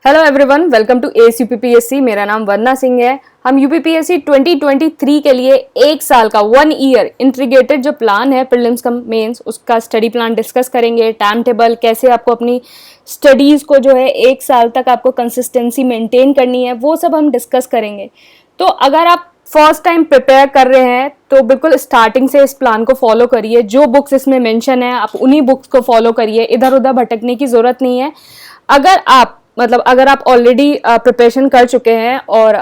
Hello everyone, welcome to S UPPSC. मेरा नाम वंदना सिंह है। हम यूपीपीएससी 2023 के लिए एक साल का 1 ईयर इंटीग्रेटेड जो प्लान है प्रीलिम्स कम मेंस, उसका स्टडी प्लान डिस्कस करेंगे। टाइम टेबल, कैसे आपको अपनी स्टडीज़ को जो है एक साल तक आपको कंसिस्टेंसी मेंटेन करनी है, वो सब हम डिस्कस करेंगे। तो अगर आप फर्स्ट टाइम प्रिपेयर कर रहे हैं तो बिल्कुल स्टार्टिंग से इस प्लान को फॉलो करिए। जो बुक्स इसमें मेंशन है आप उन्हीं बुक्स को फॉलो करिए, इधर उधर भटकने की ज़रूरत नहीं है। अगर आप ऑलरेडी प्रिपरेशन कर चुके हैं और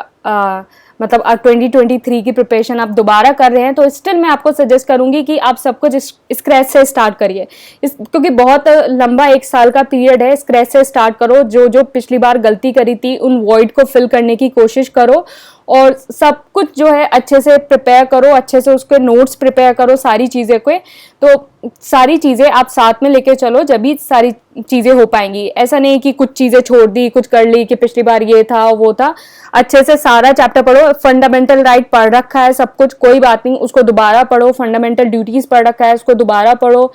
2023 की प्रिपरेशन आप दोबारा कर रहे हैं तो स्टिल मैं आपको सजेस्ट करूंगी कि आप सब कुछ स्क्रैच से स्टार्ट करिए, क्योंकि बहुत लंबा एक साल का पीरियड है। स्क्रैच से स्टार्ट करो, जो जो पिछली बार गलती करी थी उन वॉइड को फिल करने की कोशिश करो और सब कुछ जो है अच्छे से प्रिपेयर करो, अच्छे से उसके नोट्स प्रिपेयर करो, सारी चीज़ें को। तो सारी चीज़ें आप साथ में लेके चलो, जब भी सारी चीज़ें हो पाएंगी। ऐसा नहीं कि कुछ चीज़ें छोड़ दी, कुछ कर ली कि पिछली बार ये था वो था। अच्छे से सारा चैप्टर पढ़ो। फंडामेंटल राइट पढ़ रखा है सब कुछ, कोई बात नहीं, उसको दोबारा पढ़ो। फंडामेंटल ड्यूटीज़ पढ़ रखा है, उसको दोबारा पढ़ो।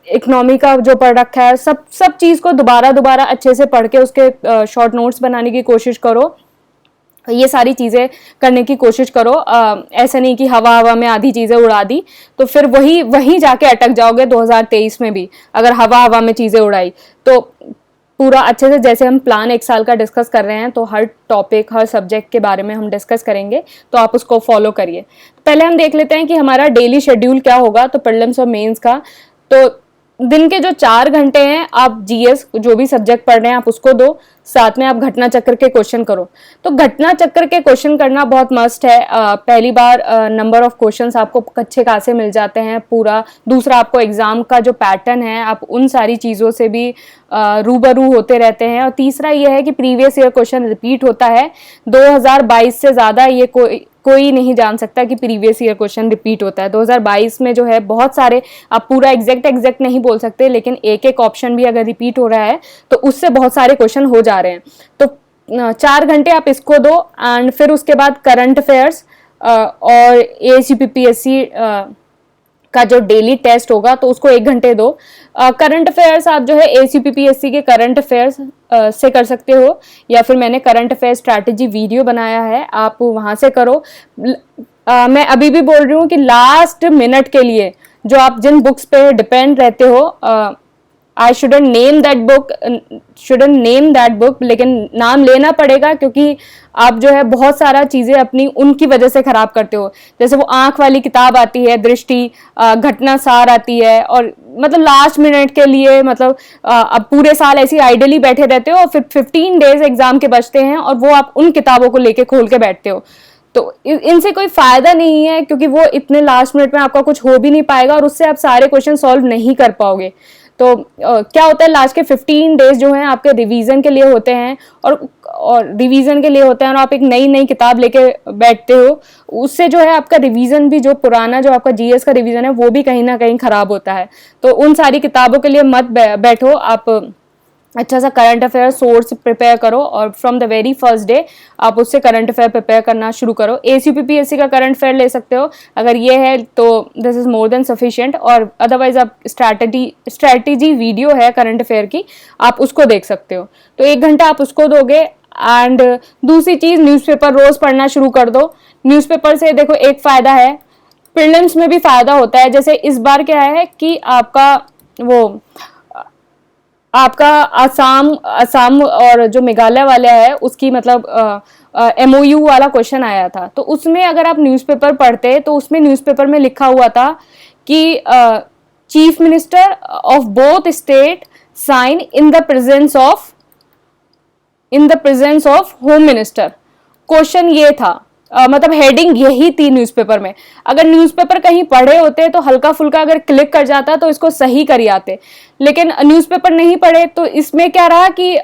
इकोनॉमी का जो पढ़ रखा है, सब चीज़ को दोबारा अच्छे से पढ़ के उसके शॉर्ट नोट्स बनाने की कोशिश करो। ये सारी चीज़ें करने की कोशिश करो। ऐसा नहीं कि हवा में आधी चीज़ें उड़ा दी तो फिर वही जाके अटक जाओगे 2023 में भी, अगर हवा में चीज़ें उड़ाई तो। पूरा अच्छे से, जैसे हम प्लान एक साल का डिस्कस कर रहे हैं तो हर टॉपिक, हर सब्जेक्ट के बारे में हम डिस्कस करेंगे, तो आप उसको फॉलो करिए। पहले हम देख लेते हैं कि हमारा डेली शेड्यूल क्या होगा। तो प्रीलिम्स और मेंस का तो दिन के जो 4 घंटे हैं आप जीएस जो भी सब्जेक्ट पढ़ रहे हैं आप उसको दो, साथ में आप घटना चक्र के क्वेश्चन करो। तो घटना चक्र के क्वेश्चन करना बहुत मस्ट है। पहली बार नंबर ऑफ क्वेश्चंस आपको कच्चे खासे मिल जाते हैं पूरा। दूसरा, आपको एग्जाम का जो पैटर्न है आप उन सारी चीज़ों से भी रूबरू होते रहते हैं। और तीसरा ये है कि प्रीवियस ईयर क्वेश्चन रिपीट होता है। 2022 से ज़्यादा ये कोई नहीं जान सकता कि प्रीवियस ईयर क्वेश्चन रिपीट होता है। 2022 में जो है बहुत सारे, आप पूरा एग्जैक्ट नहीं बोल सकते, लेकिन एक ऑप्शन भी अगर रिपीट हो रहा है तो उससे बहुत सारे क्वेश्चन हो जा रहे हैं। तो 4 घंटे आप इसको दो एंड फिर उसके बाद करंट अफेयर्स और एसीपीपीएससी का जो डेली टेस्ट होगा तो उसको 1 घंटे दो। करंट अफेयर्स आप जो है एसीपीपीएससी के करंट अफेयर्स से कर सकते हो, या फिर मैंने करंट अफेयर स्ट्रैटेजी वीडियो बनाया है, आप वहाँ से करो। मैं अभी भी बोल रही हूँ कि लास्ट मिनट के लिए जो आप जिन बुक्स पे डिपेंड रहते हो, I shouldn't name that book, लेकिन नाम लेना पड़ेगा क्योंकि आप जो है बहुत सारा चीज़ें अपनी उनकी वजह से खराब करते हो। जैसे वो आंख वाली किताब आती है, दृष्टि, घटना सार आती है, और मतलब लास्ट मिनट के लिए, अब पूरे साल ऐसे आइडली बैठे रहते हो और फिर 15 डेज एग्जाम के बचते हैं और वो आप उन किताबों को लेके खोल के बैठते हो। तो इनसे कोई फायदा नहीं है, क्योंकि वो इतने लास्ट मिनट में आपका कुछ हो भी नहीं पाएगा और उससे आप सारे क्वेश्चन सॉल्व नहीं कर पाओगे। तो क्या होता है, लास्ट के 15 डेज जो हैं आपके रिवीजन के लिए होते हैं, और रिवीजन के लिए होते हैं और आप एक नई किताब लेके बैठते हो, उससे जो है आपका रिवीजन भी, जो पुराना जो आपका जीएस का रिवीजन है वो भी कहीं ना कहीं खराब होता है। तो उन सारी किताबों के लिए मत बैठो। आप अच्छा सा करंट अफेयर सोर्स प्रिपेयर करो और from the very first day आप उससे करंट अफेयर प्रिपेयर करना शुरू करो। एसीपीपीएससी का करंट अफेयर ले सकते हो, अगर ये है तो this is more than sufficient, और अदरवाइज आप स्ट्रैटेजी वीडियो है करंट अफेयर की, आप उसको देख सकते हो। तो 1 घंटा आप उसको दोगे। एंड दूसरी चीज़, न्यूज़पेपर रोज़ पढ़ना शुरू कर दो। न्यूज़पेपर से देखो एक फ़ायदा है, प्रीलिम्स में भी फ़ायदा होता है। जैसे इस बार क्या है कि आपका असम और जो मेघालय वाला है उसकी एमओयू वाला क्वेश्चन आया था। तो उसमें अगर आप न्यूज़पेपर पढ़ते तो उसमें न्यूज़पेपर में लिखा हुआ था कि chief minister of both state sign in the presence of home minister. Question ये था, हेडिंग यही थी न्यूज़पेपर में। अगर न्यूज़पेपर कहीं पढ़े होते तो हल्का फुल्का अगर क्लिक कर जाता तो इसको सही कर आते, लेकिन न्यूज़पेपर नहीं पढ़े तो इसमें क्या रहा कि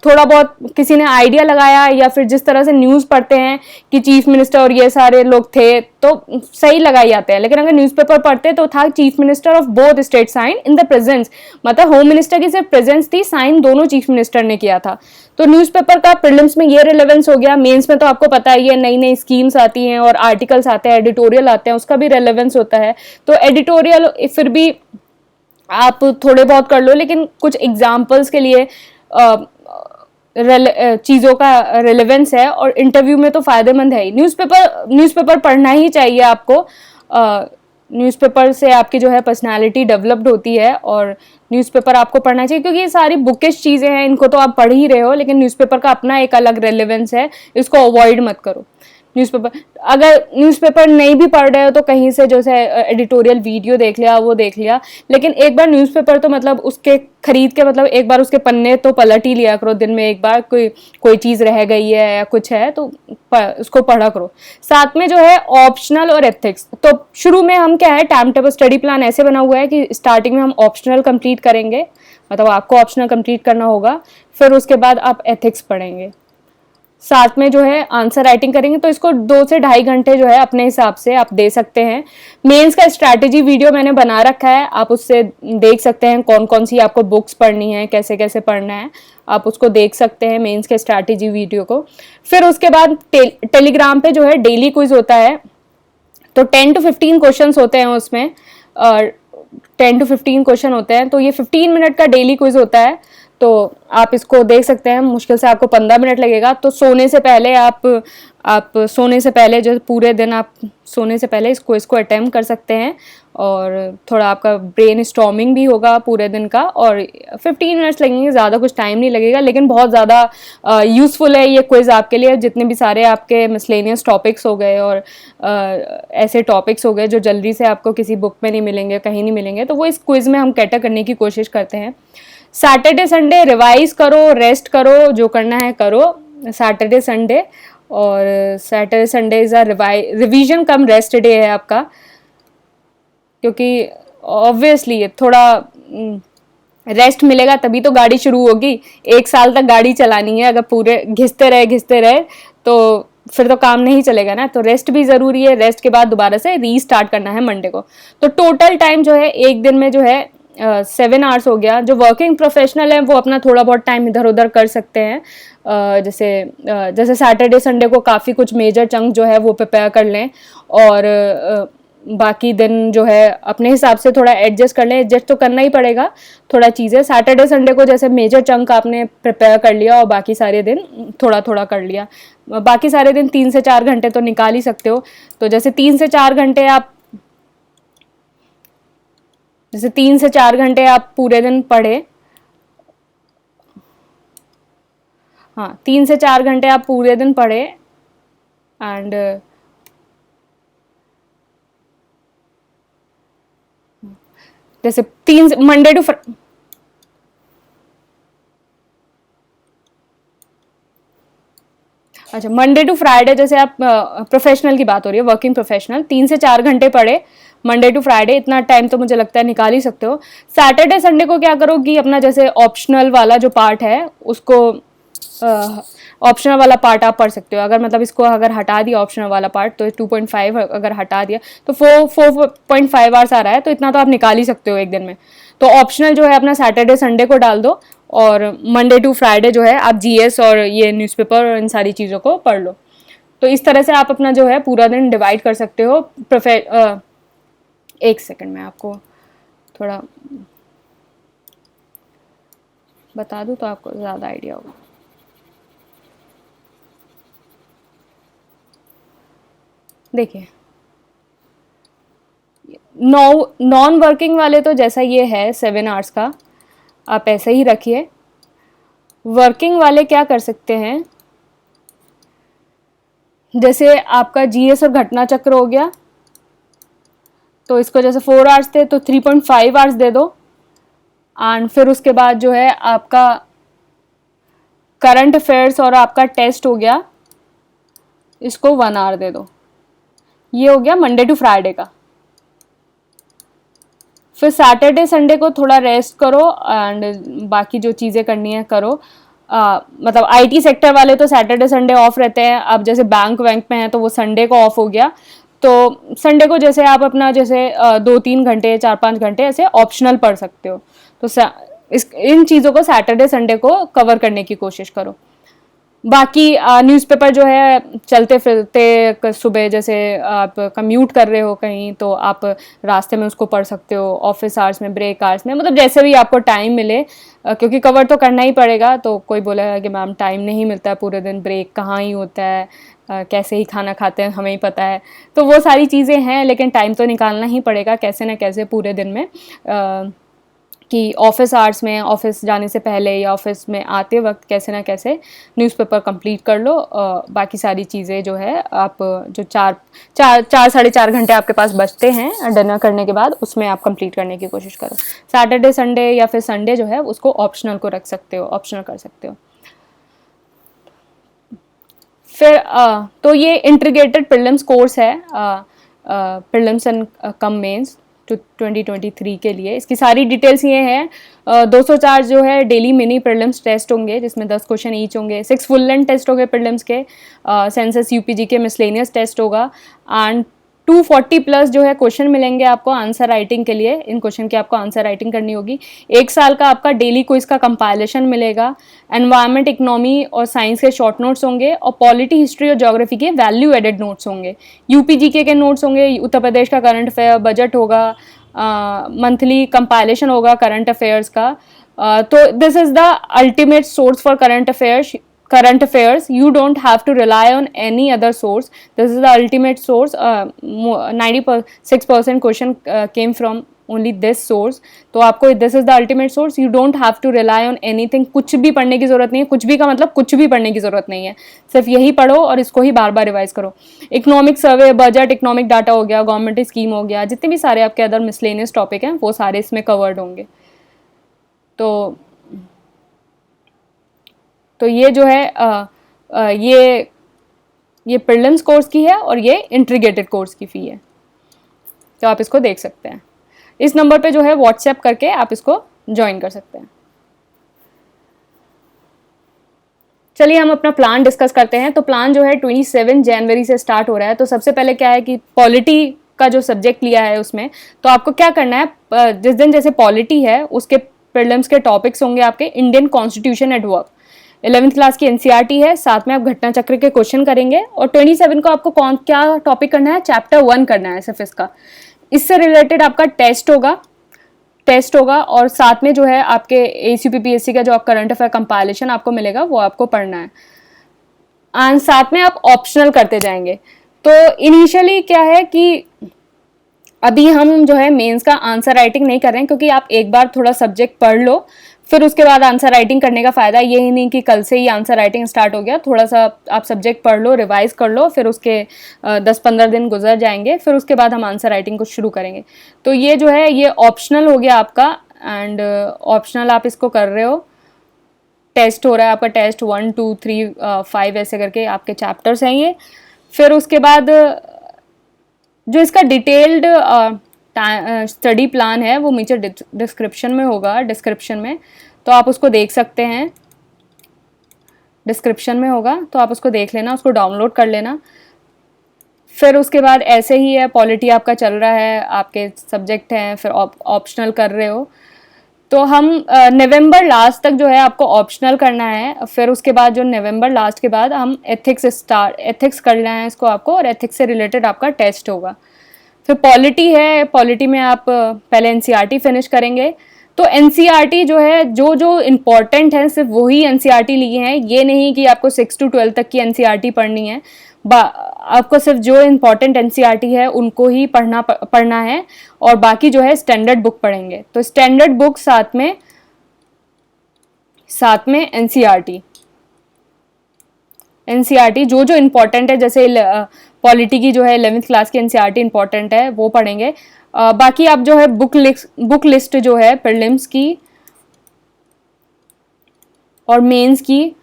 थोड़ा बहुत किसी ने आइडिया लगाया, या फिर जिस तरह से न्यूज़ पढ़ते हैं कि चीफ मिनिस्टर और ये सारे लोग थे तो सही लगाई जाते हैं। लेकिन अगर न्यूज़पेपर पढ़ते तो था chief minister of both state sign in the presence, home minister की सिर्फ प्रेजेंस थी, साइन दोनों चीफ मिनिस्टर ने किया था। तो न्यूज़पेपर का प्रीलिम्स में ये रिलेवेंस हो गया। मेंस में तो आपको पता है ये नई स्कीम्स आती हैं और आर्टिकल्स आते हैं, एडिटोरियल आते हैं, उसका भी रेलेवेंस होता है। तो एडिटोरियल फिर भी आप थोड़े बहुत कर लो, लेकिन कुछ एग्जाम्पल्स के लिए चीज़ों का रिलेवेंस है, और इंटरव्यू में तो फ़ायदेमंद है ही। न्यूज़पेपर पढ़ना ही चाहिए आपको। न्यूज़पेपर से आपकी जो है पर्सनालिटी डेवलप्ड होती है, और न्यूज़पेपर आपको पढ़ना चाहिए, क्योंकि ये सारी बुकिश चीज़ें हैं, इनको तो आप पढ़ ही रहे हो, लेकिन न्यूज़पेपर का अपना एक अलग रेलेवेंस है, इसको अवॉइड मत करो। न्यूज़पेपर, अगर न्यूज़पेपर नहीं भी पढ़ रहे हो तो कहीं से जैसे एडिटोरियल वीडियो देख लिया, वो देख लिया, लेकिन एक बार न्यूज़पेपर तो मतलब उसके खरीद के मतलब एक बार उसके पन्ने तो पलट ही लिया करो दिन में एक बार। कोई चीज़ रह गई है या कुछ है तो उसको पढ़ा करो। साथ में जो है ऑप्शनल और एथिक्स, तो शुरू में हम क्या है, टाइम टेबल स्टडी प्लान ऐसे बना हुआ है कि स्टार्टिंग में हम ऑप्शनल कंप्लीट करेंगे, मतलब आपको ऑप्शनल कंप्लीट करना होगा, फिर उसके बाद आप एथिक्स पढ़ेंगे, साथ में जो है आंसर राइटिंग करेंगे। तो इसको 2 से ढाई घंटे जो है अपने हिसाब से आप दे सकते हैं। मेंस का स्ट्रैटेजी वीडियो मैंने बना रखा है, आप उससे देख सकते हैं कौन कौन सी आपको बुक्स पढ़नी है, कैसे कैसे पढ़ना है, आप उसको देख सकते हैं मेंस के स्ट्रैटेजी वीडियो को। फिर उसके बाद टेलीग्राम पे जो है डेली क्विज होता है, तो 10 to 15 क्वेश्चन होते हैं उसमें, 10 to 15 क्वेश्चन होते हैं, तो ये 15 मिनट का डेली क्विज होता है। तो आप इसको देख सकते हैं, मुश्किल से आपको 15 मिनट लगेगा। तो सोने से पहले आप सोने से पहले जो पूरे दिन आप सोने से पहले इसको अटेम्प्ट कर सकते हैं, और थोड़ा आपका ब्रेन स्टॉर्मिंग भी होगा पूरे दिन का, और 15 मिनट्स लगेंगे, ज़्यादा कुछ टाइम नहीं लगेगा, लेकिन बहुत ज़्यादा यूज़फुल है ये क्विज़ आपके लिए। जितने भी सारे आपके मिसलेनियस टॉपिक्स हो गए और ऐसे टॉपिक्स हो गए जो जल्दी से आपको किसी बुक में नहीं मिलेंगे, कहीं नहीं मिलेंगे, तो वो इस क्विज़ में हम कैटर करने की कोशिश करते हैं। सैटरडे संडे रिवाइज करो, रेस्ट करो, जो करना है करो सैटरडे संडे, और Saturday Sunday is a revision come rest day है आपका, क्योंकि ऑब्वियसली ये थोड़ा रेस्ट मिलेगा तभी तो गाड़ी शुरू होगी। 1 साल तक गाड़ी चलानी है, अगर पूरे घिसते रहे तो फिर तो काम नहीं चलेगा ना। तो रेस्ट भी ज़रूरी है, रेस्ट के बाद दोबारा से रीस्टार्ट करना है मंडे को। तो टोटल टाइम जो है एक दिन में जो है 7 आवर्स हो गया। जो वर्किंग प्रोफेशनल है वो अपना थोड़ा बहुत टाइम इधर उधर कर सकते हैं, जैसे सैटरडे संडे को काफ़ी कुछ मेजर चंक जो है वो प्रिपेयर कर लें, और बाकी दिन जो है अपने हिसाब से थोड़ा एडजस्ट कर लें। एडजस्ट तो करना ही पड़ेगा थोड़ा चीज़ें। सैटरडे संडे को जैसे मेजर चंक आपने प्रिपेयर कर लिया, और बाकी सारे दिन थोड़ा थोड़ा कर लिया। बाकी सारे दिन 3 से 4 घंटे तो निकाल ही सकते हो। तो जैसे 3 से 4 घंटे आप पूरे दिन पढ़े, हाँ 3 से 4 घंटे आप पूरे दिन पढ़े, एंड जैसे मंडे टू फ्राइडे, जैसे आप प्रोफेशनल की बात हो रही है, वर्किंग प्रोफेशनल, 3 से 4 घंटे पढ़े मंडे टू फ्राइडे, इतना टाइम तो मुझे लगता है निकाल ही सकते हो। सैटरडे संडे को क्या करो कि अपना जैसे ऑप्शनल वाला जो पार्ट है उसको, ऑप्शनल वाला पार्ट आप पढ़ सकते हो। अगर मतलब इसको अगर हटा दिया ऑप्शनल वाला पार्ट, तो 2.5 अगर हटा दिया तो 4.5 आवर्स आ रहा है, तो इतना तो आप निकाल ही सकते हो एक दिन में। तो ऑप्शनल जो है अपना सैटरडे संडे को डाल दो, और मंडे टू फ्राइडे जो है आप जीएस और ये न्यूज़पेपर और इन सारी चीज़ों को पढ़ लो। तो इस तरह से आप अपना जो है पूरा दिन डिवाइड कर सकते हो। एक सेकंड में आपको थोड़ा बता दूं तो आपको ज़्यादा आइडिया होगा। देखिए, नॉन वर्किंग वाले तो जैसा ये है 7 आवर्स का, आप ऐसे ही रखिए। वर्किंग वाले क्या कर सकते हैं, जैसे आपका जीएस और घटना चक्र हो गया, तो इसको जैसे 4 आवर्स थे तो 3.5 आवर्स दे दो। एंड फिर उसके बाद जो है आपका करंट अफेयर्स और आपका टेस्ट हो गया, इसको 1 आवर दे दो। ये हो गया मंडे टू फ्राइडे का। फिर सैटरडे संडे को थोड़ा रेस्ट करो, एंड बाकी जो चीज़ें करनी है करो। मतलब आईटी सेक्टर वाले तो सैटरडे संडे ऑफ रहते हैं। अब जैसे बैंक वैंक में है तो वो संडे को ऑफ हो गया, तो संडे को जैसे आप अपना जैसे 2-3 घंटे 4-5 घंटे ऐसे ऑप्शनल पढ़ सकते हो। तो इन चीज़ों को सैटरडे संडे को कवर करने की कोशिश करो। बाकी न्यूज़पेपर जो है चलते फिरते सुबह जैसे आप कम्यूट कर रहे हो कहीं तो आप रास्ते में उसको पढ़ सकते हो, ऑफिस आवर्स में, ब्रेक आवर्स में, मतलब जैसे भी आपको टाइम मिले, क्योंकि कवर तो करना ही पड़ेगा। तो कोई बोलेगा कि मैम टाइम नहीं मिलता है पूरे दिन, ब्रेक कहाँ ही होता है, कैसे ही खाना खाते हैं हमें ही पता है। तो वो सारी चीज़ें हैं, लेकिन टाइम तो निकालना ही पड़ेगा कैसे ना कैसे पूरे दिन में, कि ऑफिस आवर्स में, ऑफिस जाने से पहले या ऑफिस में आते वक्त कैसे ना कैसे न्यूज़पेपर कंप्लीट कर लो। बाकी सारी चीज़ें जो है आप जो चार साढ़े 4 घंटे आपके पास बचते हैं डिनर करने के बाद, उसमें आप कंप्लीट करने की कोशिश करो। सैटरडे संडे या फिर संडे जो है उसको ऑप्शनल को रख सकते हो, ऑप्शनल कर सकते हो। फिर तो ये इंटीग्रेटेड प्रीलिम्स कोर्स है, prelims and cum mains to 2023 के लिए। इसकी सारी डिटेल्स ये हैं। 204 जो है डेली मिनी प्रीलिम्स टेस्ट होंगे, जिसमें 10 क्वेश्चन ईच होंगे। 6 फुल लेंथ टेस्ट होंगे प्रीलिम्स के, सेंसस यूपीजी के मिसलेनियस टेस्ट होगा, एंड 240+ जो है क्वेश्चन मिलेंगे आपको आंसर राइटिंग के लिए। इन क्वेश्चन की आपको आंसर राइटिंग करनी होगी। 1 साल का आपका डेली क्विज का कंपाइलेशन मिलेगा। एनवायरनमेंट, इकोनॉमी और साइंस के शॉर्ट नोट्स होंगे, और पॉलिटी, हिस्ट्री और ज्योग्राफी के वैल्यू एडेड नोट्स होंगे। यूपीजीके के नोट्स होंगे, उत्तर प्रदेश का करंट अफेयर, बजट होगा, मंथली कंपाइलेशन होगा करंट अफेयर्स का। तो this is the ultimate source for current affairs. You don't have to rely on any other source. This is the ultimate source. 96% question came from only this source. तो आपको this is the ultimate source. You don't have to rely on anything. कुछ भी पढ़ने की ज़रूरत नहीं है। कुछ भी का मतलब कुछ भी पढ़ने की ज़रूरत नहीं है, सिर्फ यही पढ़ो और इसको ही बार बार रिवाइज करो। Economic survey, budget, economic data हो गया, गवर्नमेंट स्कीम हो गया, जितने भी सारे आपके अदर मिसलेनियस टॉपिक हैं वो सारे इसमें कवर्ड होंगे। तो ये जो है ये प्रीलिम्स कोर्स की है और ये इंटीग्रेटेड कोर्स की फ़ी है। तो आप इसको देख सकते हैं। इस नंबर पे जो है व्हाट्सएप करके आप इसको ज्वाइन कर सकते हैं। चलिए हम अपना प्लान डिस्कस करते हैं। तो प्लान जो है 27 जनवरी से स्टार्ट हो रहा है। तो सबसे पहले क्या है कि पॉलिटी का जो सब्जेक्ट लिया है उसमें, तो आपको क्या करना है, जिस दिन जैसे पॉलिटी है उसके प्रीलिम्स के टॉपिक्स होंगे आपके Indian constitution at work, 11th class की एनसीईआरटी है, साथ में आप घटना चक्र के क्वेश्चन करेंगे। और 27 को आपको क्या टॉपिक करना है, चैप्टर 1 करना है सिर्फ इसका। इससे रिलेटेड आपका टेस्ट होगा और साथ में जो है आपके ACPPSC का जो आप करंट अफेयर कंपाइलेशन आपको मिलेगा वो आपको पढ़ना है, एंड साथ में आप ऑप्शनल करते जाएंगे। तो इनिशियली क्या है कि अभी हम जो है मेंस का आंसर राइटिंग नहीं कर रहे हैं, क्योंकि आप एक बार थोड़ा सब्जेक्ट पढ़ लो, फिर उसके बाद आंसर राइटिंग करने का फ़ायदा यही नहीं कि कल से ही आंसर राइटिंग स्टार्ट हो गया। थोड़ा सा आप सब्जेक्ट पढ़ लो, रिवाइज कर लो, फिर उसके 10-15 दिन गुजर जाएंगे, फिर उसके बाद हम आंसर राइटिंग को शुरू करेंगे। तो ये जो है ये ऑप्शनल हो गया आपका, एंड ऑप्शनल आप इसको कर रहे हो। टेस्ट हो रहा है आपका, टेस्ट 1, 2, 3, 5 ऐसे करके आपके चैप्टर्स हैं ये। फिर उसके बाद जो इसका डिटेल्ड स्टडी प्लान है वो नीचे डिस्क्रिप्शन में होगा, डिस्क्रिप्शन में, तो आप उसको देख सकते हैं। डिस्क्रिप्शन में होगा तो आप उसको देख लेना, उसको डाउनलोड कर लेना। फिर उसके बाद ऐसे ही है, पॉलिटी आपका चल रहा है, आपके सब्जेक्ट हैं, फिर ऑप्शनल कर रहे हो। तो हम नवंबर लास्ट तक जो है आपको ऑप्शनल करना है। फिर उसके बाद जो नवंबर लास्ट के बाद हम एथिक्स करना है इसको आपको, और एथिक्स से रिलेटेड आपका टेस्ट होगा। फिर पॉलिटी है, पॉलिटी में आप पहले एनसीईआरटी फिनिश करेंगे। तो एनसीईआरटी जो है जो जो इम्पॉर्टेंट है सिर्फ वही एनसीईआरटी लिए हैं, ये नहीं कि आपको 6 to 12 तक की एनसीईआरटी पढ़नी है। आपको सिर्फ जो इम्पॉर्टेंट एनसीईआरटी है उनको ही पढ़ना है, और बाकी जो है स्टैंडर्ड बुक पढ़ेंगे। तो स्टैंडर्ड बुक साथ में एनसीईआरटी जो जो इम्पॉर्टेंट है, जैसे पॉलिटी की जो है 11th क्लास की एनसीईआरटी इम्पॉर्टेंट है वो पढ़ेंगे। बाकी आप जो है बुक लिस्ट जो है प्रीलिम्स की और मेंस की,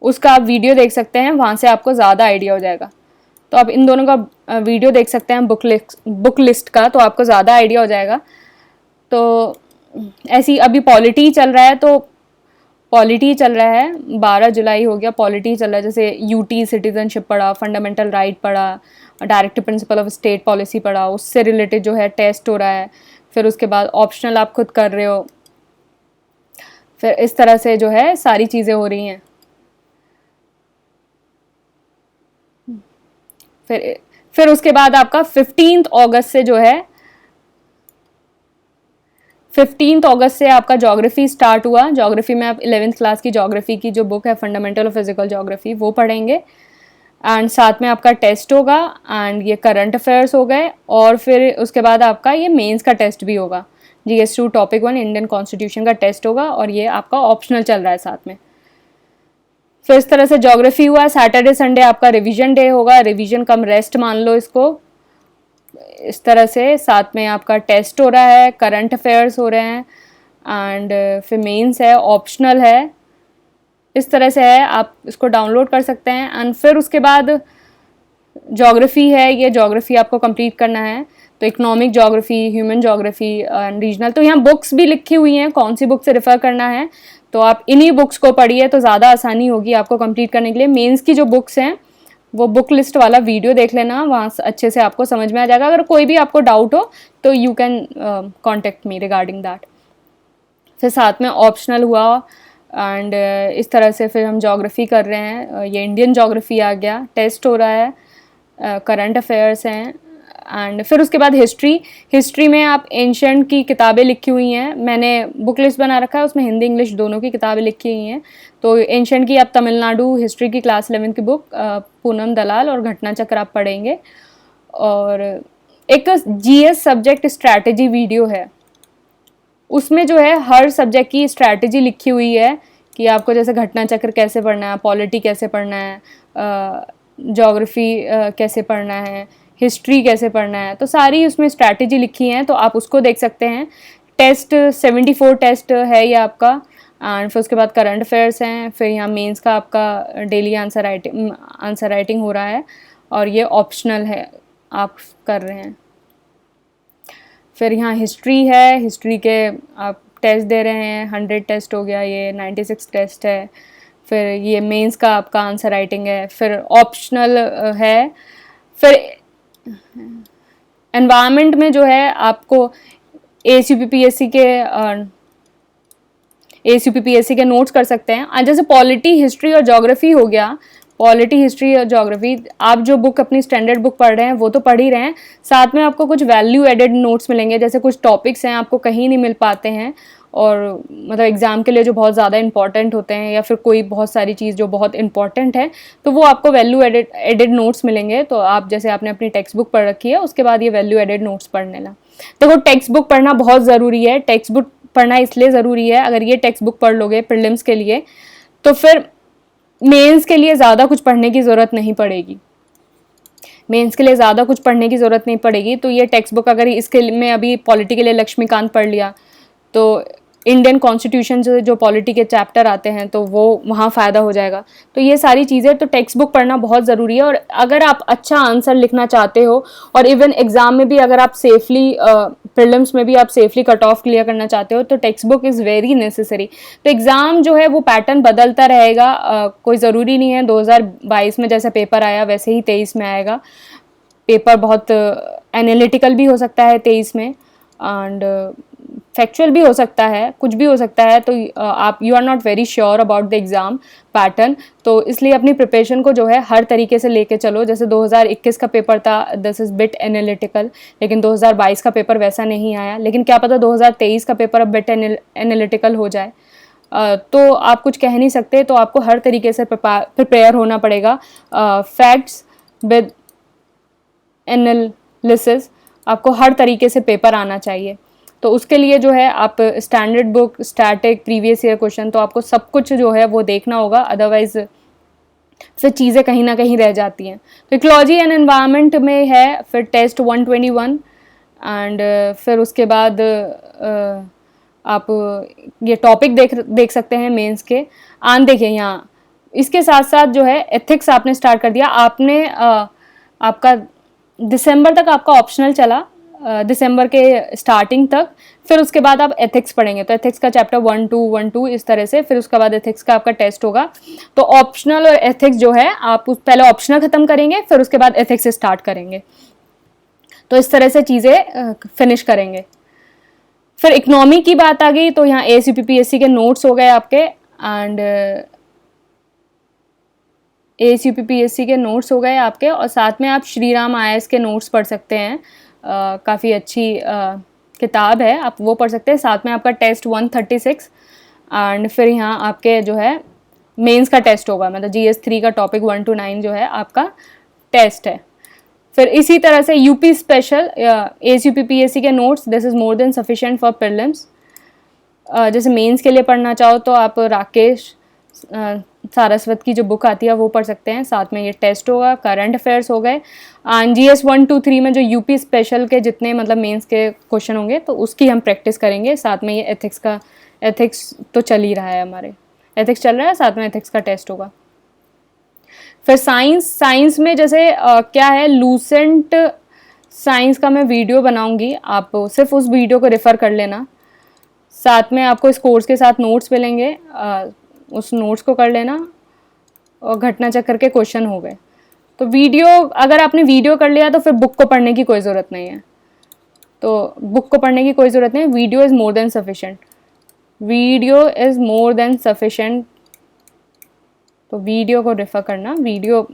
उसका आप वीडियो देख सकते हैं, वहाँ से आपको ज़्यादा आइडिया हो जाएगा। तो आप इन दोनों का वीडियो देख सकते हैं बुक लिस्ट का, तो आपको ज़्यादा आइडिया हो जाएगा। तो ऐसी अभी पॉलिटी चल रहा है, तो पॉलिटी चल रहा है, 12 जुलाई हो गया, पॉलिटी चल रहा है। जैसे यूटी सिटीजनशिप पढ़ा, फंडामेंटल राइट पढ़ा, directive principle of state policy पढ़ा, उससे रिलेटेड जो है टेस्ट हो रहा है। फिर उसके बाद ऑप्शनल आप खुद कर रहे हो। फिर इस तरह से जो है सारी चीज़ें हो रही हैं। फिर उसके बाद आपका 15 अगस्त से जो है 15 अगस्त से आपका ज्योग्राफी स्टार्ट हुआ। ज्योग्राफी में आप 11th क्लास की ज्योग्राफी की जो बुक है फंडामेंटल ऑफ फिजिकल ज्योग्राफी वो पढ़ेंगे, एंड साथ में आपका टेस्ट होगा, एंड ये करंट अफेयर्स हो गए, और फिर उसके बाद आपका ये मेंस का टेस्ट भी होगा। GS2 टॉपिक 1 इंडियन कॉन्स्टिट्यूशन का टेस्ट होगा, और ये आपका ऑप्शनल चल रहा है साथ में। फिर इस तरह से ज्योग्राफी हुआ। सैटरडे संडे आपका रिवीजन डे होगा, रिवीजन कम रेस्ट मान लो इसको। इस तरह से साथ में आपका टेस्ट हो रहा है, करंट अफेयर्स हो रहे हैं, एंड फिर मेंस है, ऑप्शनल है। इस तरह से है, आप इसको डाउनलोड कर सकते हैं। एंड फिर उसके बाद ज्योग्राफी है, ये ज्योग्राफी आपको कंप्लीट करना है। तो economic geography, human geography and regional, तो यहाँ बुक्स भी लिखी हुई हैं कौन सी बुक से रेफर करना है, तो आप इन्हीं बुक्स को पढ़िए तो ज़्यादा आसानी होगी आपको कंप्लीट करने के लिए। मेंस की जो बुक्स हैं वो बुक लिस्ट वाला वीडियो देख लेना, वहाँ अच्छे से आपको समझ में आ जाएगा। अगर कोई भी आपको डाउट हो तो you can contact me regarding that. फिर साथ में ऑप्शनल हुआ, एंड इस तरह से फिर हम ज्योग्राफी कर रहे हैं। ये इंडियन ज्योग्राफी आ गया, टेस्ट हो रहा है, करंट अफेयर्स हैं, एंड फिर उसके बाद हिस्ट्री में आप एंशंट की किताबें लिखी हुई हैं। मैंने बुक लिस्ट बना रखा है, उसमें हिंदी इंग्लिश दोनों की किताबें लिखी हुई हैं। तो एंशंट की आप तमिलनाडु हिस्ट्री की क्लास 11 की बुक पूनम दलाल और घटना चक्र आप पढ़ेंगे। और एक GS सब्जेक्ट स्ट्रैटेजी वीडियो है, उसमें जो है हर सब्जेक्ट की स्ट्रैटेजी लिखी हुई है कि आपको जैसे घटना चक्र कैसे पढ़ना है, पॉलिटी कैसे पढ़ना है, ज्योग्राफी कैसे पढ़ना है, हिस्ट्री कैसे पढ़ना है, तो सारी उसमें स्ट्रैटेजी लिखी हैं, तो आप उसको देख सकते हैं। टेस्ट 74 टेस्ट है ये आपका, एंड फिर उसके बाद करंट अफेयर्स हैं। फिर यहाँ मेंस का आपका डेली आंसर राइटिंग हो रहा है, और ये ऑप्शनल है, आप कर रहे हैं। फिर यहाँ हिस्ट्री है, हिस्ट्री के आप टेस्ट दे रहे हैं, 100 टेस्ट हो गया, ये 96 टेस्ट है। फिर ये मेंस का आपका आंसर राइटिंग है, फिर ऑप्शनल है। फिर एनवायरनमेंट में जो है आपको ASUPPSC के नोट्स कर सकते हैं। जैसे पॉलिटी, हिस्ट्री और ज्योग्राफी हो गया, पॉलिटी, हिस्ट्री और ज्योग्राफी आप जो बुक अपनी स्टैंडर्ड बुक पढ़ रहे हैं वो तो पढ़ ही रहे हैं, साथ में आपको कुछ वैल्यू एडेड नोट्स मिलेंगे। जैसे कुछ टॉपिक्स हैं आपको कहीं नहीं मिल पाते हैं, और मतलब एग्ज़ाम के लिए जो बहुत ज़्यादा इंपॉर्टेंट होते हैं, या फिर कोई बहुत सारी चीज़ जो बहुत इंपॉर्टेंट है, तो वो आपको वैल्यू एडेड नोट्स मिलेंगे। तो आप जैसे आपने अपनी टेक्स्ट बुक पढ़ रखी है, उसके बाद ये वैल्यू एडेड नोट्स पढ़ लेना। देखो टेक्स्ट बुक पढ़ना बहुत ज़रूरी है। टेक्स्ट बुक पढ़ना इसलिए ज़रूरी है, अगर ये टेक्स्ट बुक पढ़ लोगे प्रीलिम्स के लिए, तो फिर मेंस के लिए ज़्यादा कुछ पढ़ने की ज़रूरत नहीं पड़ेगी। मेंस के लिए ज़्यादा कुछ पढ़ने की ज़रूरत नहीं पड़ेगी। तो ये टेक्स्ट बुक अगर इसके में अभी पॉलिटी के लिए लक्ष्मीकांत पढ़ लिया, तो इंडियन कॉन्स्टिट्यूशन से जो पॉलिटी के चैप्टर आते हैं तो वो वहाँ फ़ायदा हो जाएगा। तो ये सारी चीज़ें, तो टेक्स्ट बुक पढ़ना बहुत ज़रूरी है। और अगर आप अच्छा आंसर लिखना चाहते हो, और इवन एग्ज़ाम में भी अगर आप सेफली प्रीलिम्स में भी आप सेफली कट ऑफ क्लियर करना चाहते हो, तो text book is very necessary. तो एग्ज़ाम जो है वो पैटर्न बदलता रहेगा, कोई ज़रूरी नहीं है 2022 में जैसा पेपर आया वैसे ही 23 में आएगा। पेपर बहुत एनालिटिकल भी हो सकता है 23 में, एंड फैक्चुअल भी हो सकता है, कुछ भी हो सकता है। तो आप you are not very sure about the exam pattern, तो इसलिए अपनी प्रिपरेशन को जो है हर तरीके से लेके चलो। जैसे 2021 का पेपर था, दिस इज़ बिट एनालिटिकल, लेकिन 2022 का पेपर वैसा नहीं आया। लेकिन क्या पता 2023 का पेपर अब बिट एनालिटिकल हो जाए, तो आप कुछ कह नहीं सकते। तो आपको हर तरीके से प्रिपेयर होना पड़ेगा। फैक्ट्स विद एनालिसिस, आपको हर तरीके से पेपर आना चाहिए। तो उसके लिए जो है आप standard book, static, previous year question, तो आपको सब कुछ जो है वो देखना होगा, अदरवाइज फिर चीज़ें कहीं ना कहीं रह जाती हैं। तो इकोलॉजी एंड एनवायरनमेंट में है फिर टेस्ट 121, एंड फिर उसके बाद आप ये टॉपिक देख सकते हैं मेंस के। देखिए यहाँ इसके साथ साथ जो है एथिक्स आपने स्टार्ट कर दिया। आपने आपका दिसंबर तक आपका ऑप्शनल चला, दिसंबर के स्टार्टिंग तक। फिर उसके बाद आप एथिक्स पढ़ेंगे, तो एथिक्स का चैप्टर 1, 2, 1, 2 इस तरह से। फिर उसके बाद एथिक्स का आपका टेस्ट होगा। तो ऑप्शनल और एथिक्स जो है आप पहले ऑप्शनल खत्म करेंगे, फिर उसके बाद एथिक्स स्टार्ट करेंगे। तो इस तरह से चीज़ें फिनिश करेंगे। फिर इकोनॉमी की बात आ गई, तो यहाँ ASUPPSC के नोट्स हो गए आपके, एंड ASUPPSC के नोट्स हो गए आपके, और साथ में आप श्री राम IAS के नोट्स पढ़ सकते हैं। काफ़ी अच्छी किताब है, आप वो पढ़ सकते हैं। साथ में आपका टेस्ट 136 एंड फिर यहाँ आपके जो है मेंस का टेस्ट होगा, मतलब GS 3 का टॉपिक 1 to 9 जो है आपका टेस्ट है। फिर इसी तरह से यूपी स्पेशल ASUPPSC के notes, this is more than sufficient for prelims. जैसे मेंस के लिए पढ़ना चाहो तो आप राकेश सारस्वत की जो बुक आती है वो पढ़ सकते हैं। साथ में ये टेस्ट होगा, करंट अफेयर्स हो गए, एंड GS 1 2 3 में जो यूपी स्पेशल के जितने मतलब मेंस के क्वेश्चन होंगे तो उसकी हम प्रैक्टिस करेंगे। साथ में ये एथिक्स तो चल ही रहा है, हमारे एथिक्स चल रहा है, साथ में एथिक्स का टेस्ट होगा। फिर साइंस में जैसे क्या है, लूसेंट साइंस का मैं वीडियो बनाऊंगी, आप सिर्फ उस वीडियो को रेफ़र कर लेना। साथ में आपको इस कोर्स के साथ नोट्स मिलेंगे, उस नोट्स को कर लेना, और घटना चक्र के क्वेश्चन हो गए। तो वीडियो, अगर आपने वीडियो कर लिया तो फिर बुक को पढ़ने की कोई ज़रूरत नहीं है, तो बुक को पढ़ने की कोई ज़रूरत नहीं, video is more than sufficient, video is more than sufficient. तो वीडियो को रेफ़र करना,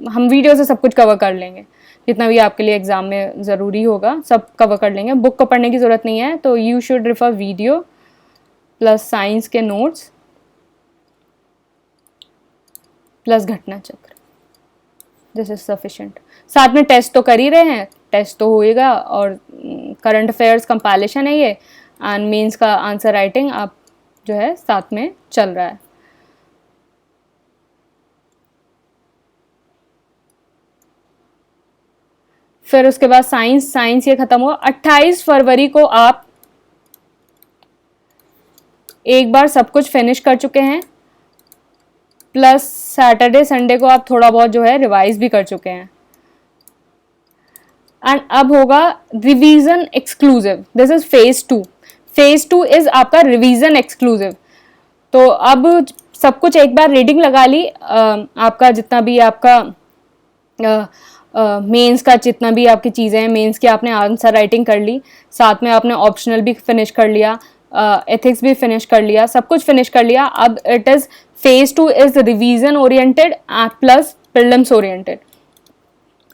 हम वीडियो से सब कुछ कवर कर लेंगे, जितना भी आपके लिए एग्ज़ाम में ज़रूरी होगा सब कवर कर लेंगे, बुक को पढ़ने की ज़रूरत नहीं है। तो you should refer video plus science के नोट्स प्लस घटना चक्र, दिस इज सफिशिएंट। साथ में टेस्ट तो कर ही रहे हैं, टेस्ट तो होएगा, और करंट अफेयर्स कंपाइलेशन है ये, एंड मेंस का आंसर राइटिंग आप जो है साथ में चल रहा है। फिर उसके बाद साइंस ये खत्म हुआ। 28 फरवरी को आप एक बार सब कुछ फिनिश कर चुके हैं, प्लस सैटरडे संडे को आप थोड़ा बहुत जो है रिवाइज भी कर चुके हैं। एंड अब होगा revision exclusive, this is phase 2। Phase 2 is आपका रिवीजन एक्सक्लूसिव। तो अब सब कुछ एक बार रीडिंग लगा ली, आपका जितना भी आपका मेंस का जितना भी आपकी चीज़ें हैं, मेंस की आपने आंसर राइटिंग कर ली, साथ में आपने ऑप्शनल भी फिनिश कर लिया, एथिक्स भी फिनिश कर लिया, सब कुछ फिनिश कर लिया। अब it is phase 2 is revision oriented plus prelims oriented.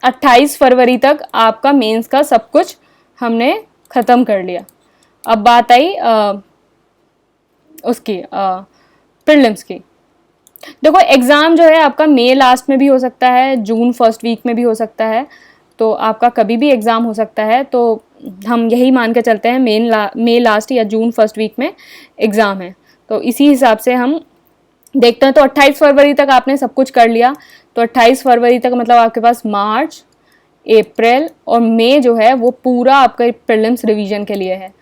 28 फरवरी तक आपका मेंस का सब कुछ हमने ख़त्म कर लिया। अब बात आई उसकी प्रीलिम्स की। देखो एग्ज़ाम जो है आपका मई लास्ट में भी हो सकता है, जून फर्स्ट वीक में भी हो सकता है, तो आपका कभी भी एग्ज़ाम हो सकता है। तो हम यही मान के चलते हैं मई लास्ट या जून फर्स्ट वीक में एग्ज़ाम है, तो इसी हिसाब से हम देखते हैं। तो 28 फरवरी तक आपने सब कुछ कर लिया, तो 28 फरवरी तक मतलब आपके पास मार्च, अप्रैल और मई जो है वो पूरा आपका प्रीलिम्स रिवीजन के लिए है।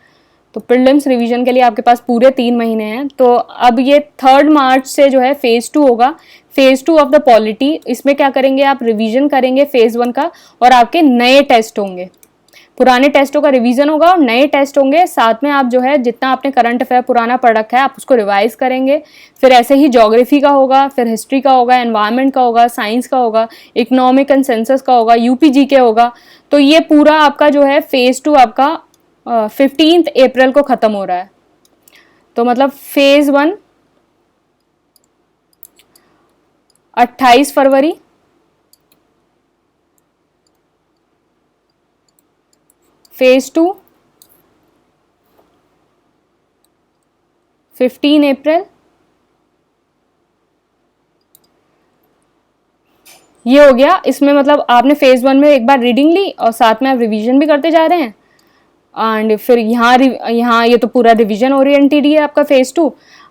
तो प्रीलिम्स रिवीजन के लिए आपके पास पूरे 3 महीने हैं। तो अब ये 3 मार्च से जो है फेज़ 2 होगा, फेज़ 2 ऑफ द पॉलिटी। इसमें क्या करेंगे, आप रिवीजन करेंगे फेज़ 1 का, और आपके नए टेस्ट होंगे, पुराने टेस्टों का रिवीजन होगा और नए टेस्ट होंगे। साथ में आप जो है जितना आपने करंट अफेयर पुराना पढ़ रखा है आप उसको रिवाइज करेंगे। फिर ऐसे ही ज्योग्राफी का होगा, फिर हिस्ट्री का होगा, एनवायरनमेंट का होगा, साइंस का होगा, इकोनॉमिक एंड सेंसस का होगा, यूपीजी के होगा। तो ये पूरा आपका जो है फेज़ 2 आपका 15 अप्रैल को ख़त्म हो रहा है। तो मतलब फेज़ 1 28 फरवरी, फेज़ 2 15 अप्रैल, ये हो गया। इसमें मतलब आपने फेज़ 1 में एक बार रीडिंग ली और साथ में आप रिवीजन भी करते जा रहे हैं। एंड फिर यहाँ ये तो पूरा रिवीजन ओरिएंटेड ही है आपका फेज़ 2।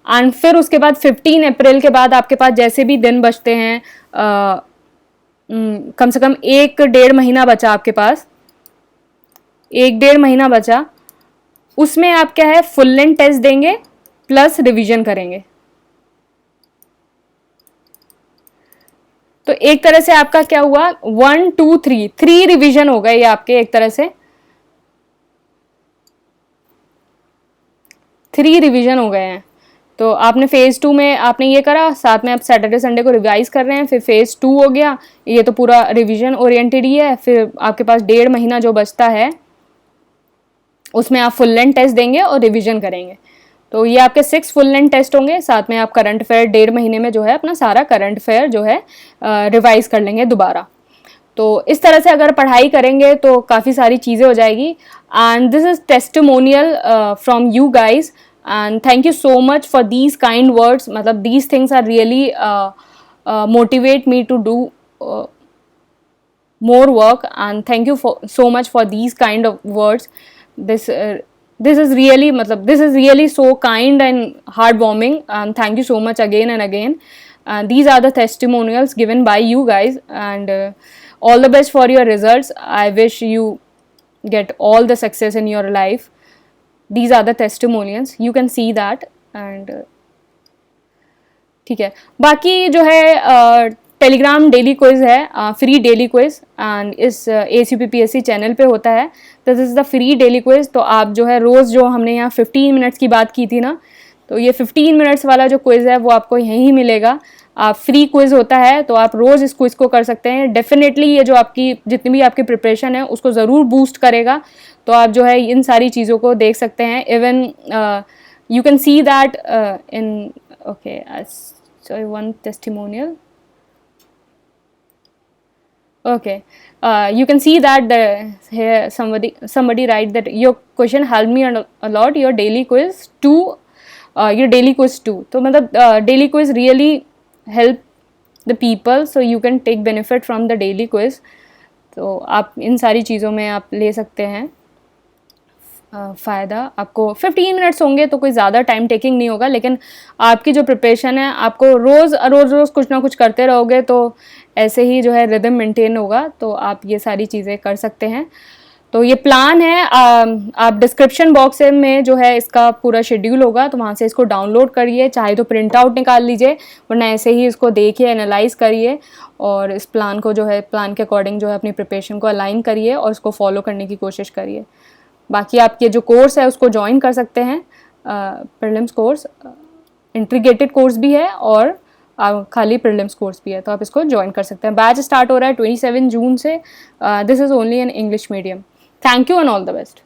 एंड फिर उसके बाद 15 अप्रैल के बाद आपके पास जैसे भी दिन बचते हैं, कम से कम 1-1.5 महीना बचा आपके पास, 1-1.5 महीना बचा, उसमें आप क्या है फुल लेंथ टेस्ट देंगे प्लस रिवीजन करेंगे। तो एक तरह से आपका क्या हुआ, 1 2 3 रिवीजन हो गए ये आपके, एक तरह से 3 रिवीजन हो गए हैं। तो आपने फेज़ 2 में आपने ये करा, साथ में आप सैटरडे संडे को रिवाइज कर रहे हैं, फिर फेज़ 2 हो गया, ये तो पूरा रिवीजन ओरिएंटेड ही है। फिर आपके पास 1.5 महीना जो बचता है उसमें आप फुल लेंथ टेस्ट देंगे और रिवीजन करेंगे। तो ये आपके 6 फुल लेंथ टेस्ट होंगे, साथ में आप करंट अफेयर 1.5 महीने में जो है अपना सारा करंट अफेयर जो है रिवाइज कर लेंगे दोबारा। तो इस तरह से अगर पढ़ाई करेंगे तो काफ़ी सारी चीज़ें हो जाएगी। And this is testimonial from you guys, and thank you so much for these kind words. मतलब these things are really motivate me to do more work, and thank you so much for these kind of words. This is really matlab, this is really so kind and heartwarming, and thank you so much again and again. These are the testimonials given by you guys, and all the best for your results. I wish you get all the success in your life. These are the testimonials, you can see that. And ठीक है, बाकी जो है Telegram daily quiz है, free daily quiz, and इस ACPPSC channel पे होता है। तो this is the free daily quiz. तो आप जो है रोज़, जो हमने यहाँ 15 मिनट्स की बात की थी ना, तो ये 15 मिनट्स वाला जो क्विज़ है वो आपको यहीं मिलेगा। आप फ्री क्विज होता है, तो आप रोज़ इस क्विज़ को कर सकते हैं। डेफिनेटली ये जो आपकी जितनी भी आपकी प्रिपरेशन है उसको ज़रूर बूस्ट करेगा। तो आप जो है इन सारी चीज़ों को देख सकते हैं। Even you can see that in okay sorry, one testimonial. Okay, you can see that here somebody write that your question helped me a lot, your daily quiz too, तो मतलब daily quiz really help the people, so you can take benefit from the daily quiz। तो आप इन सारी चीज़ों में आप ले सकते हैं फ़ायदा। आपको 15 मिनट्स होंगे तो कोई ज़्यादा टाइम टेकिंग नहीं होगा, लेकिन आपकी जो प्रिपरेशन है, आपको रोज़ कुछ ना कुछ करते रहोगे तो ऐसे ही जो है रिदम मेंटेन होगा। तो आप ये सारी चीज़ें कर सकते हैं। तो ये प्लान है, आप डिस्क्रिप्शन बॉक्स में जो है इसका पूरा शेड्यूल होगा, तो वहाँ से इसको डाउनलोड करिए, चाहे तो प्रिंट आउट निकाल लीजिए, वरना ऐसे ही इसको देखिए, एनालाइज करिए, और इस प्लान को जो है प्लान के अकॉर्डिंग जो है अपनी प्रिपरेशन को अलाइन करिए और उसको फॉलो करने की कोशिश करिए। बाकी आपके जो कोर्स है उसको ज्वाइन कर सकते हैं। प्रीलिम्स कोर्स इंटीग्रेटेड कोर्स भी है और खाली प्रीलिम्स कोर्स भी है, तो आप इसको ज्वाइन कर सकते हैं। बैच स्टार्ट हो रहा है 27 जून से। This is only in English medium. Thank you and all the best.